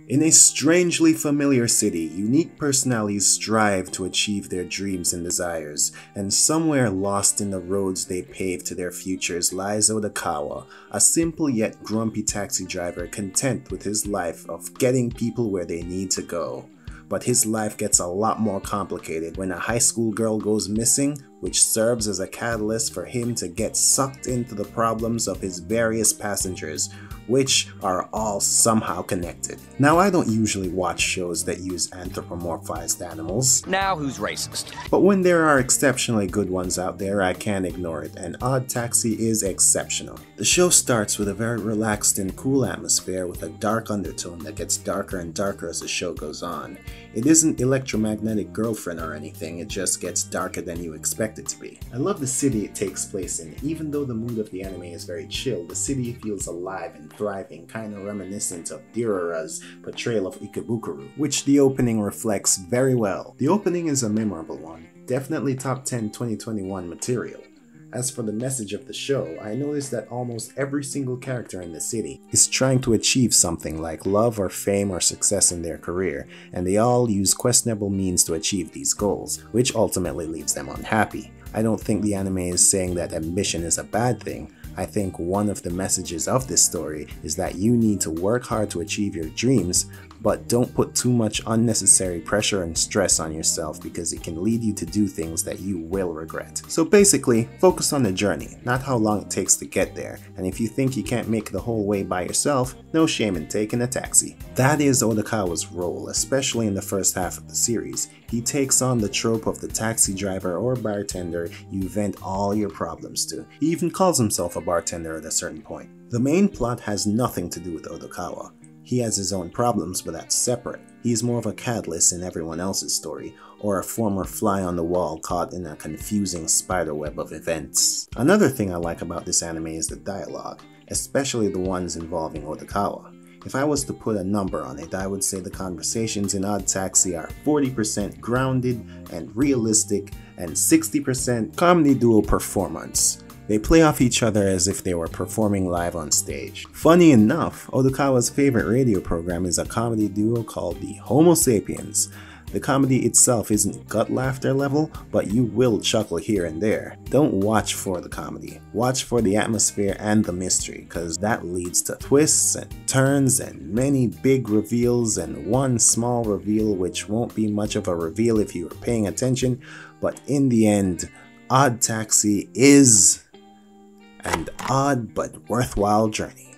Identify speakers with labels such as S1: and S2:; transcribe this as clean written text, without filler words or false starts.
S1: In a strangely familiar city, unique personalities strive to achieve their dreams and desires, and somewhere lost in the roads they pave to their futures lies Odokawa, a simple yet grumpy taxi driver content with his life of getting people where they need to go. But his life gets a lot more complicated when a high school girl goes missing, which serves as a catalyst for him to get sucked into the problems of his various passengers, which are all somehow connected. Now, I don't usually watch shows that use anthropomorphized animals.
S2: Now who's racist?
S1: But when there are exceptionally good ones out there, I can't ignore it, and Odd Taxi is exceptional. The show starts with a very relaxed and cool atmosphere with a dark undertone that gets darker and darker as the show goes on. It isn't Electromagnetic Girlfriend or anything, it just gets darker than you expect it to be. I love the city it takes place in. Even though the mood of the anime is very chill, the city feels alive and thriving, kinda reminiscent of Durarara's portrayal of Ikebukuro, which the opening reflects very well. The opening is a memorable one, definitely top 10 2021 material. As for the message of the show, I noticed that almost every single character in the city is trying to achieve something like love or fame or success in their career, and they all use questionable means to achieve these goals, which ultimately leaves them unhappy. I don't think the anime is saying that ambition is a bad thing. I think one of the messages of this story is that you need to work hard to achieve your dreams, but don't put too much unnecessary pressure and stress on yourself because it can lead you to do things that you will regret. So basically, focus on the journey, not how long it takes to get there, and if you think you can't make the whole way by yourself, no shame in taking a taxi. That is Odokawa's role, especially in the first half of the series. He takes on the trope of the taxi driver or bartender you vent all your problems to. He even calls himself a bartender at a certain point. The main plot has nothing to do with Odokawa. He has his own problems, but that's separate. He's more of a catalyst in everyone else's story, or a former fly on the wall caught in a confusing spiderweb of events. Another thing I like about this anime is the dialogue, especially the ones involving Odokawa. If I was to put a number on it, I would say the conversations in Odd Taxi are 40% grounded and realistic, and 60% comedy duo performance. They play off each other as if they were performing live on stage. Funny enough, Odokawa's favorite radio program is a comedy duo called the Homo Sapiens. The comedy itself isn't gut laughter level, but you will chuckle here and there. Don't watch for the comedy, watch for the atmosphere and the mystery, cause that leads to twists and turns and many big reveals and one small reveal which won't be much of a reveal if you are paying attention, but in the end, Odd Taxi is an odd but worthwhile journey.